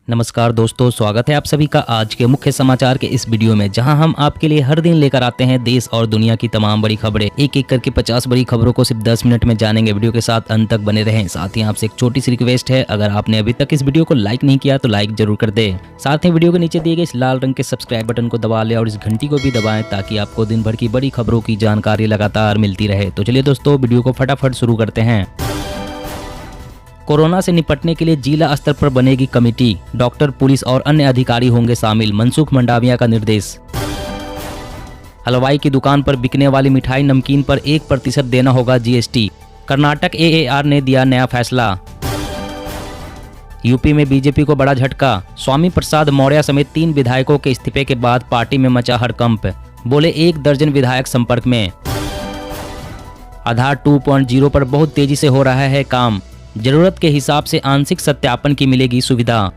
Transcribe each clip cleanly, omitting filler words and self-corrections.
नमस्कार दोस्तों, स्वागत है आप सभी का आज के मुख्य समाचार के इस वीडियो में, जहां हम आपके लिए हर दिन लेकर आते हैं देश और दुनिया की तमाम बड़ी खबरें। एक एक करके 50 बड़ी खबरों को सिर्फ 10 मिनट में जानेंगे। वीडियो के साथ अंत तक बने रहें। साथ ही आपसे एक छोटी सी रिक्वेस्ट है, अगर आपने अभी तक इस वीडियो को लाइक नहीं किया तो लाइक जरूर कर दे। साथ ही वीडियो के नीचे दिए गए इस लाल रंग के सब्सक्राइब बटन को दबा ले और इस घंटी को भी दबाएं, ताकि आपको दिन भर की बड़ी खबरों की जानकारी लगातार मिलती रहे। तो चलिए दोस्तों, वीडियो को फटाफट शुरू करते हैं। कोरोना से निपटने के लिए जिला स्तर पर बनेगी कमेटी, डॉक्टर, पुलिस और अन्य अधिकारी होंगे शामिल, मनसुख मंडाविया का निर्देश। हलवाई की दुकान पर बिकने वाली मिठाई नमकीन पर 1% देना होगा जीएसटी। कर्नाटक एएआर ने दिया नया फैसला। यूपी में बीजेपी को बड़ा झटका, स्वामी प्रसाद मौर्य समेत 3 विधायकों के इस्तीफे के बाद पार्टी में मचा हड़कंप, बोले 1 दर्जन विधायक संपर्क में। आधार 2.0 पर बहुत तेजी से हो रहा है काम, जरूरत के हिसाब से आंशिक सत्यापन की मिलेगी सुविधा।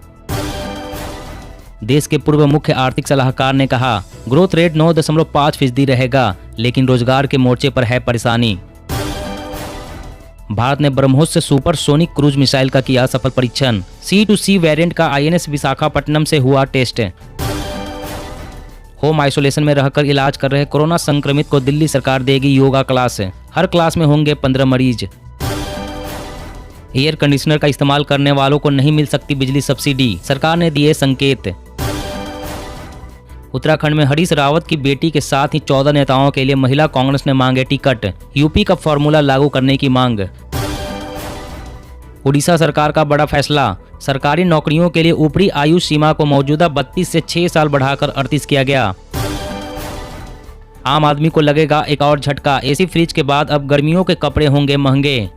देश के पूर्व मुख्य आर्थिक सलाहकार ने कहा, ग्रोथ रेट 9.5% रहेगा, लेकिन रोजगार के मोर्चे पर है परेशानी। भारत ने ब्रह्मोस से सुपरसोनिक क्रूज मिसाइल का किया सफल परीक्षण। C2C वेरिएंट का INS विशाखापट्टनम से हुआ टेस्ट। होम आइसोलेशन में रहकर इलाज कर रहे कोरोना संक्रमित को दिल्ली सरकार देगी योगा क्लास। हर क्लास में होंगे 15 मरीज। एयर कंडीशनर का इस्तेमाल करने वालों को नहीं मिल सकती बिजली सब्सिडी, सरकार ने दिए संकेत। उत्तराखंड में हरीश रावत की बेटी के साथ ही 14 नेताओं के लिए महिला कांग्रेस ने मांगे टिकट, यूपी का फॉर्मूला लागू करने की मांग। उड़ीसा सरकार का बड़ा फैसला, सरकारी नौकरियों के लिए ऊपरी आयु सीमा को मौजूदा 32 से 6 साल बढ़ाकर 38 किया गया। आम आदमी को लगेगा एक और झटका, एसी फ्रिज के बाद अब गर्मियों के कपड़े होंगे महंगे।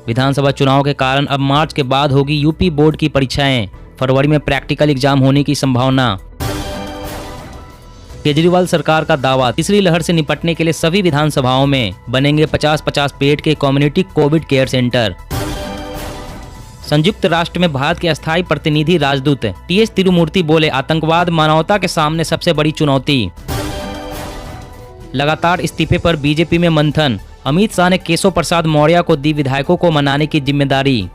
विधानसभा चुनाव के कारण अब मार्च के बाद होगी यूपी बोर्ड की परीक्षाएं, फरवरी में प्रैक्टिकल एग्जाम होने की संभावना। केजरीवाल सरकार का दावा, तीसरी लहर से निपटने के लिए सभी विधानसभाओं में बनेंगे 50-50 बेड के कम्युनिटी कोविड केयर सेंटर। संयुक्त राष्ट्र में भारत के अस्थायी प्रतिनिधि राजदूत TS तिरुमूर्ति बोले, आतंकवाद मानवता के सामने सबसे बड़ी चुनौती। लगातार इस्तीफे पर बीजेपी में मंथन, अमित शाह ने केशव प्रसाद मौर्य को दी विधायकों को मनाने की जिम्मेदारी।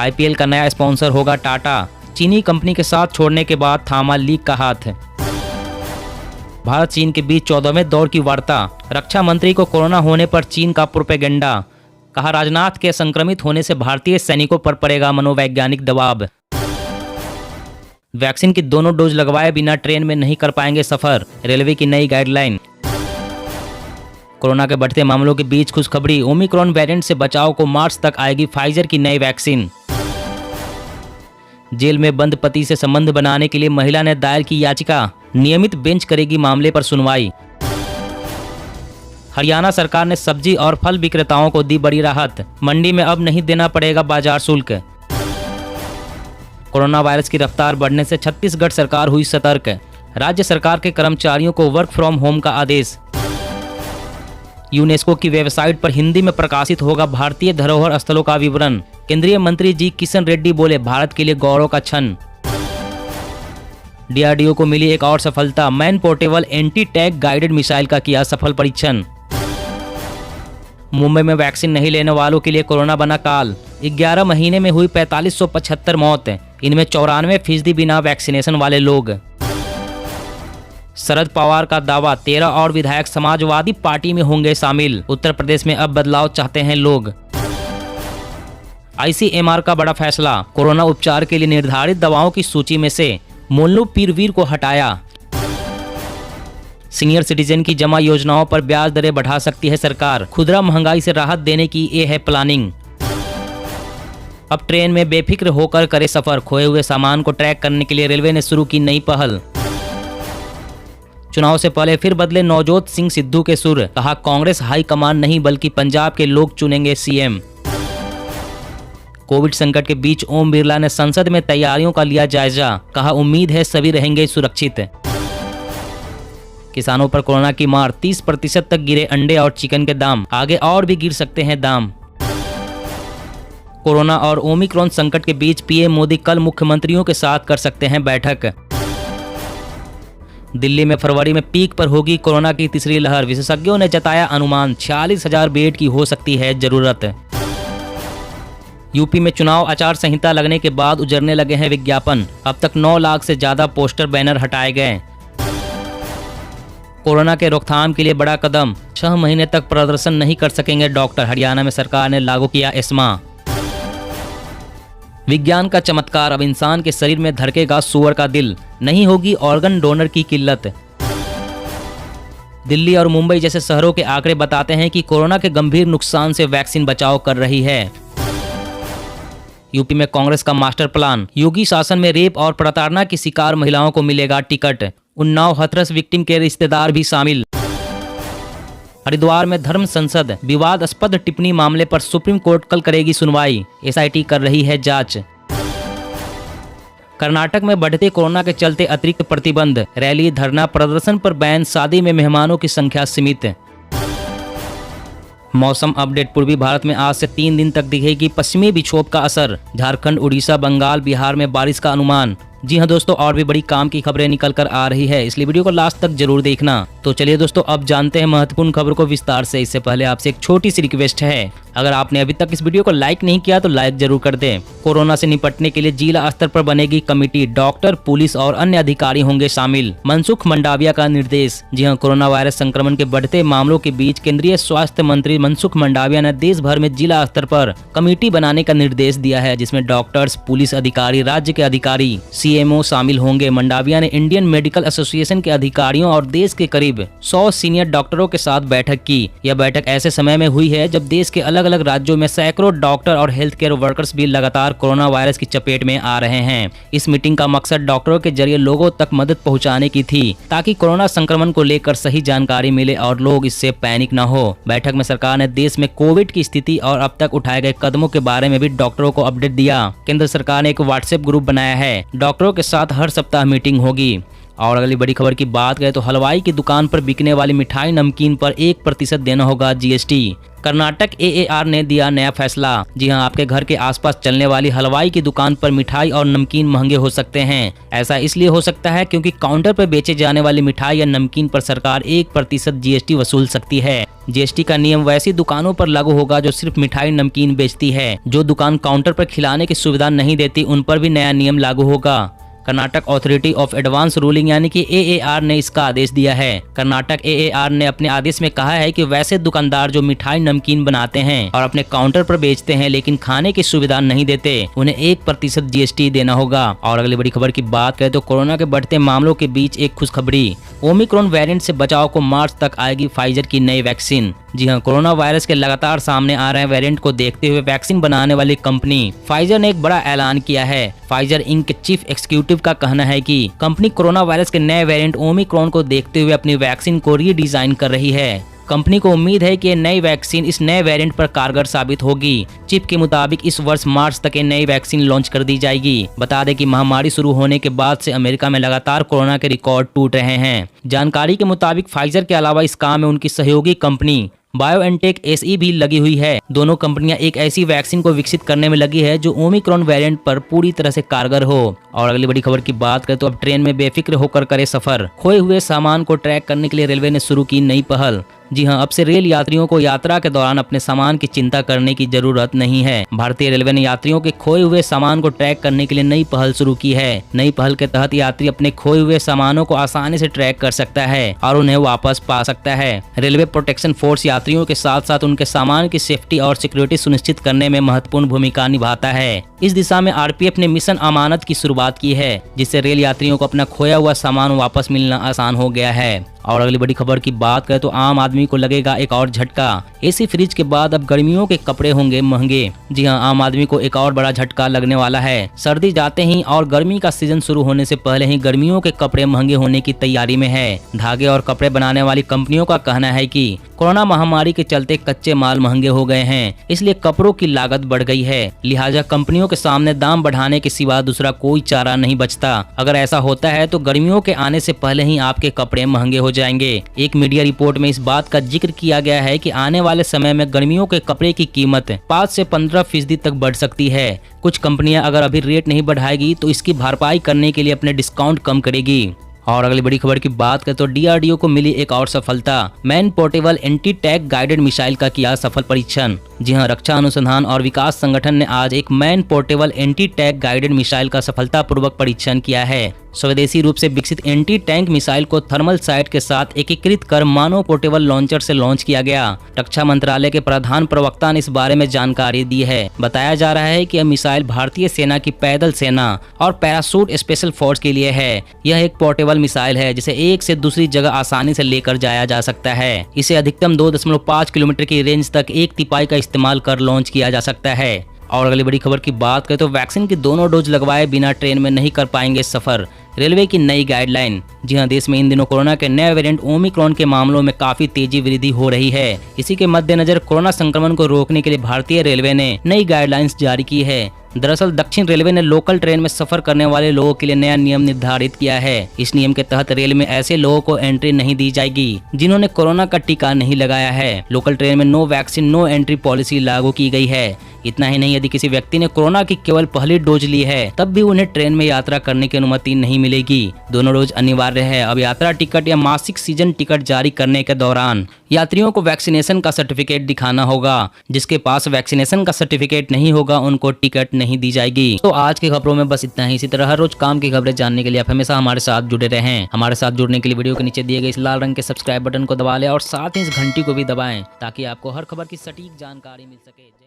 IPL का नया स्पॉन्सर होगा टाटा, चीनी कंपनी के साथ छोड़ने के बाद थामा लीग का हाथ। भारत चीन के बीच 14वें दौर की वार्ता, रक्षा मंत्री को कोरोना होने पर चीन का प्रोपेगेंडा, कहा राजनाथ के संक्रमित होने से भारतीय सैनिकों पर पड़ेगा मनोवैज्ञानिक दबाव। वैक्सीन की दोनों डोज लगवाए बिना ट्रेन में नहीं कर पाएंगे सफर, रेलवे की नई गाइडलाइन। कोरोना के बढ़ते मामलों के बीच खुशखबरी, ओमिक्रॉन वेरिएंट से बचाव को मार्च तक आएगी फाइजर की नई वैक्सीन। जेल में बंद पति से संबंध बनाने के लिए महिला ने दायर की याचिका, नियमित बेंच करेगी मामले पर सुनवाई। हरियाणा सरकार ने सब्जी और फल विक्रेताओं को दी बड़ी राहत, मंडी में अब नहीं देना पड़ेगा बाजार शुल्क। कोरोना वायरस की रफ्तार बढ़ने से छत्तीसगढ़ सरकार हुई सतर्क, राज्य सरकार के कर्मचारियों को वर्क फ्रॉम होम का आदेश। यूनेस्को की वेबसाइट पर हिंदी में प्रकाशित होगा भारतीय धरोहर स्थलों का विवरण। केंद्रीय मंत्री जी किशन रेड्डी बोले, भारत के लिए गौरव का क्षण। DRDO को मिली एक और सफलता, man portable anti tank guided missile का किया सफल परीक्षण। मुंबई में वैक्सीन नहीं लेने वालों के लिए कोरोना बना काल, 11 महीने में हुई 4575 मौत, इनमें 94% बिना वैक्सीनेशन वाले लोग। शरद पवार का दावा, 13 और विधायक समाजवादी पार्टी में होंगे शामिल, उत्तर प्रदेश में अब बदलाव चाहते हैं लोग। ICMR का बड़ा फैसला, कोरोना उपचार के लिए निर्धारित दवाओं की सूची में से मोलनुपिरवीर को हटाया। सीनियर सिटीजन की जमा योजनाओं पर ब्याज दरें बढ़ा सकती है सरकार, खुदरा महंगाई से राहत देने की ये है प्लानिंग। अब ट्रेन में बेफिक्र होकर करे सफर, खोए हुए सामान को ट्रैक करने के लिए रेलवे ने शुरू की नई पहल। चुनाव से पहले फिर बदले नवजोत सिंह सिद्धू के सुर, कहा कांग्रेस हाईकमान नहीं बल्कि पंजाब के लोग चुनेंगे CM। कोविड संकट के बीच ओम बिरला ने संसद में तैयारियों का लिया जायजा, कहा उम्मीद है सभी रहेंगे सुरक्षित। किसानों पर कोरोना की मार, 30% तक गिरे अंडे और चिकन के दाम, आगे और भी गिर सकते हैं दाम। कोरोना और ओमिक्रॉन संकट के बीच PM मोदी कल मुख्यमंत्रियों के साथ कर सकते हैं बैठक। दिल्ली में फरवरी में पीक पर होगी कोरोना की तीसरी लहर, विशेषज्ञों ने जताया अनुमान 46,000 बेड की हो सकती है जरूरत। यूपी में चुनाव आचार संहिता लगने के बाद उजरने लगे हैं विज्ञापन। अब तक 9 लाख से ज्यादा पोस्टर बैनर हटाए गए। कोरोना के रोकथाम के लिए बड़ा कदम, 6 महीने तक प्रदर्शन नहीं कर सकेंगे डॉक्टर। हरियाणा में सरकार ने लागू किया एस्मा। विज्ञान का चमत्कार, अब इंसान के शरीर में धड़केगा सूअर का दिल, नहीं होगी ऑर्गन डोनर की किल्लत। दिल्ली और मुंबई जैसे शहरों के आंकड़े बताते हैं कि कोरोना के गंभीर नुकसान से वैक्सीन बचाव कर रही है। यूपी में कांग्रेस का मास्टर प्लान, योगी शासन में रेप और प्रताड़ना की शिकार महिलाओं को मिलेगा टिकट। उन्नाव हाथरस विक्टिम के रिश्तेदार भी शामिल। हरिद्वार में धर्म संसद, विवादास्पद टिप्पणी मामले पर सुप्रीम कोर्ट कल करेगी सुनवाई। एसआईटी कर रही है जांच। कर्नाटक में बढ़ते कोरोना के चलते अतिरिक्त प्रतिबंध, रैली धरना प्रदर्शन पर बैन, शादी में मेहमानों की संख्या सीमित। मौसम अपडेट, पूर्वी भारत में आज से 3 दिन तक दिखेगी पश्चिमी विक्षोभ का असर। झारखंड, उड़ीसा, बंगाल, बिहार में बारिश का अनुमान। जी हाँ दोस्तों, और भी बड़ी काम की खबरें निकल कर आ रही है, इसलिए वीडियो को लास्ट तक जरूर देखना। तो चलिए दोस्तों, अब जानते हैं महत्वपूर्ण खबर को विस्तार से। इससे पहले आपसे एक छोटी सी रिक्वेस्ट है, अगर आपने अभी तक इस वीडियो को लाइक नहीं किया तो लाइक जरूर कर दें। कोरोना से निपटने के लिए जिला स्तर पर बनेगी कमेटी, डॉक्टर, पुलिस और अन्य अधिकारी होंगे शामिल। मनसुख मंडाविया का निर्देश। जी हाँ, कोरोना वायरस संक्रमण के बढ़ते मामलों के बीच केंद्रीय स्वास्थ्य मंत्री मनसुख मंडाविया ने देश भर में जिला स्तर पर कमेटी बनाने का निर्देश दिया है, जिसमें डॉक्टर्स, पुलिस अधिकारी, राज्य के अधिकारी, सीएमओ शामिल होंगे। मंडाविया ने इंडियन मेडिकल एसोसिएशन के अधिकारियों और देश के करीब 100 सीनियर डॉक्टरों के साथ बैठक की। यह बैठक ऐसे समय में हुई है जब देश के अलग अलग राज्यों में सैकड़ों डॉक्टर और हेल्थ केयर वर्कर्स भी लगातार कोरोना वायरस की चपेट में आ रहे हैं। इस मीटिंग का मकसद डॉक्टरों के जरिए लोगों तक मदद पहुंचाने की थी, ताकि कोरोना संक्रमण को लेकर सही जानकारी मिले और लोग इससे पैनिक न हो। बैठक में सरकार ने देश में कोविड की स्थिति और अब तक उठाए गए कदमों के बारे में भी डॉक्टरों को अपडेट दिया। केंद्र सरकार ने एक व्हाट्सएप ग्रुप बनाया है, डॉक्टरों के साथ हर सप्ताह मीटिंग होगी। और अगली बड़ी खबर की बात करें तो हलवाई की दुकान पर बिकने वाली मिठाई नमकीन पर 1% देना होगा जीएसटी। कर्नाटक एएआर ने दिया नया फैसला। जी हां, आपके घर के आसपास चलने वाली हलवाई की दुकान पर मिठाई और नमकीन महंगे हो सकते हैं। ऐसा इसलिए हो सकता है क्योंकि काउंटर पर बेचे जाने वाली मिठाई या नमकीन पर सरकार 1% जीएसटी वसूल सकती है। जीएसटी का नियम वैसी दुकानों पर लागू होगा जो सिर्फ मिठाई नमकीन बेचती है। जो दुकान काउंटर पर खिलाने की सुविधा नहीं देती, उन पर भी नया नियम लागू होगा। Karnataka authority of advance ruling यानी कि एएआर ने इसका आदेश दिया है। कर्नाटक एएआर ने अपने आदेश में कहा है कि वैसे दुकानदार जो मिठाई नमकीन बनाते हैं और अपने काउंटर पर बेचते हैं लेकिन खाने की सुविधा नहीं देते, उन्हें 1% जीएसटी देना होगा। और अगली बड़ी खबर की बात करें तो कोरोना के बढ़ते मामलों के बीच एक खुशखबरी, ओमिक्रॉन वेरिएंट से बचाव को मार्च तक आएगी फाइजर की नई वैक्सीन। जी हाँ, कोरोना वायरस के लगातार सामने आ रहे वेरिएंट को देखते हुए वैक्सीन बनाने वाली कंपनी फाइजर ने एक बड़ा ऐलान किया है। फाइजर इंक के चीफ एग्जीक्यूटिव का कहना है कि कंपनी कोरोना वायरस के नए वेरिएंट ओमिक्रॉन को देखते हुए अपनी वैक्सीन को रीडिजाइन कर रही है। कंपनी को उम्मीद है कि नई वैक्सीन इस नए वेरिएंट पर कारगर साबित होगी। चीफ के मुताबिक इस वर्ष मार्च तक ये नई वैक्सीन लॉन्च कर दी जाएगी। बता दें कि महामारी शुरू होने के बाद से अमेरिका में लगातार कोरोना के रिकॉर्ड टूट रहे हैं। जानकारी के मुताबिक फाइजर के अलावा इस काम में उनकी सहयोगी कंपनी बायोएनटेक एसई भी लगी हुई है। दोनों कंपनियां एक ऐसी वैक्सीन को विकसित करने में लगी है जो ओमिक्रॉन वेरिएंट पर पूरी तरह से कारगर हो। और अगली बड़ी खबर की बात करें तो अब ट्रेन में बेफिक्र होकर करे सफर। खोए हुए सामान को ट्रैक करने के लिए रेलवे ने शुरू की नई पहल। जी हां, अब से रेल यात्रियों को यात्रा के दौरान अपने सामान की चिंता करने की जरूरत नहीं है। भारतीय रेलवे ने यात्रियों के खोए हुए सामान को ट्रैक करने के लिए नई पहल शुरू की है। नई पहल के तहत यात्री अपने खोए हुए सामानों को आसानी से ट्रैक कर सकता है और उन्हें वापस पा सकता है। रेलवे प्रोटेक्शन फोर्स यात्रियों के साथ साथ उनके सामान की सेफ्टी और सिक्योरिटी सुनिश्चित करने में महत्वपूर्ण भूमिका निभाता है। इस दिशा में आरपीएफ ने मिशन अमानत की शुरुआत की है, जिससे रेल यात्रियों को अपना खोया हुआ सामान वापस मिलना आसान हो गया है। और अगली बड़ी खबर की बात करें तो आम आदमी को लगेगा एक और झटका। एसी फ्रिज के बाद अब गर्मियों के कपड़े होंगे महंगे। जी हां, आम आदमी को एक और बड़ा झटका लगने वाला है। सर्दी जाते ही और गर्मी का सीजन शुरू होने से पहले ही गर्मियों के कपड़े महंगे होने की तैयारी में है। धागे और कपड़े बनाने वाली कंपनियों का कहना है कि कोरोना महामारी के चलते कच्चे माल महंगे हो गए हैं, इसलिए कपड़ों की लागत बढ़ गई है। लिहाजा कंपनियों के सामने दाम बढ़ाने के सिवा दूसरा कोई चारा नहीं बचता। अगर ऐसा होता है तो गर्मियों के आने से पहले ही आपके कपड़े महंगे हो जाएंगे। एक मीडिया रिपोर्ट में इस बात का जिक्र किया गया है कि आने वाले समय में गर्मियों के कपड़े की कीमत 5 से 15% तक बढ़ सकती है। कुछ कंपनियां अगर अभी रेट नहीं बढ़ाएगी तो इसकी भरपाई करने के लिए अपने डिस्काउंट कम करेगी। और अगली बड़ी खबर की बात करें तो DRDO को मिली एक और सफलता। Man portable anti tank guided missile का किया सफल परीक्षण। जी हां, रक्षा अनुसंधान और विकास संगठन ने आज एक man portable anti tank guided missile का सफलतापूर्वक परीक्षण किया है। स्वदेशी रूप से विकसित एंटी टैंक मिसाइल को थर्मल साइट के साथ एकीकृत कर मानव पोर्टेबल लॉन्चर से लॉन्च किया गया। रक्षा मंत्रालय के प्रधान प्रवक्ता ने इस बारे में जानकारी दी है। बताया जा रहा है कि यह मिसाइल भारतीय सेना की पैदल सेना और पैराशूट स्पेशल फोर्स के लिए है। यह एक पोर्टेबल मिसाइल है जिसे एक से दूसरी जगह आसानी से लेकर जाया जा सकता है। इसे अधिकतम 2.5 किलोमीटर की रेंज तक एक तिपाई का इस्तेमाल कर लॉन्च किया जा सकता है। और अगली बड़ी खबर की बात करें तो वैक्सीन की दोनों डोज लगवाए बिना ट्रेन में नहीं कर पाएंगे सफर, रेलवे की नई गाइडलाइन। जी हां, देश में इन दिनों कोरोना के नए वेरिएंट ओमिक्रॉन के मामलों में काफी तेजी वृद्धि हो रही है। इसी के मद्देनजर कोरोना संक्रमण को रोकने के लिए भारतीय रेलवे ने नई गाइडलाइंस जारी की है। दरअसल दक्षिण रेलवे ने लोकल ट्रेन में सफर करने वाले लोगों के लिए नया नियम निर्धारित किया है। इस नियम के तहत रेल में ऐसे लोगों को एंट्री नहीं दी जाएगी जिन्होंने कोरोना का टीका नहीं लगाया है। लोकल ट्रेन में no vaccine no entry policy लागू की गई है। इतना ही नहीं, यदि किसी व्यक्ति ने कोरोना की केवल पहली डोज ली है तब भी उन्हें ट्रेन में यात्रा करने की अनुमति नहीं मिलेगी। दोनों डोज अनिवार्य है। अब यात्रा टिकट या मासिक सीजन टिकट जारी करने के दौरान यात्रियों को वैक्सीनेशन का सर्टिफिकेट दिखाना होगा। जिसके पास वैक्सीनेशन का सर्टिफिकेट नहीं होगा उनको टिकट नहीं दी जाएगी। तो आज की खबरों में बस इतना ही। इसी तरह हर रोज काम की खबरें जानने के लिए आप हमेशा हमारे साथ जुड़े रहें। हमारे साथ जुड़ने के लिए वीडियो के नीचे दिए गए इस लाल रंग के सब्सक्राइब बटन को दबा लें और साथ ही इस घंटी को भी दबाएं ताकि आपको हर खबर की सटीक जानकारी मिल सके।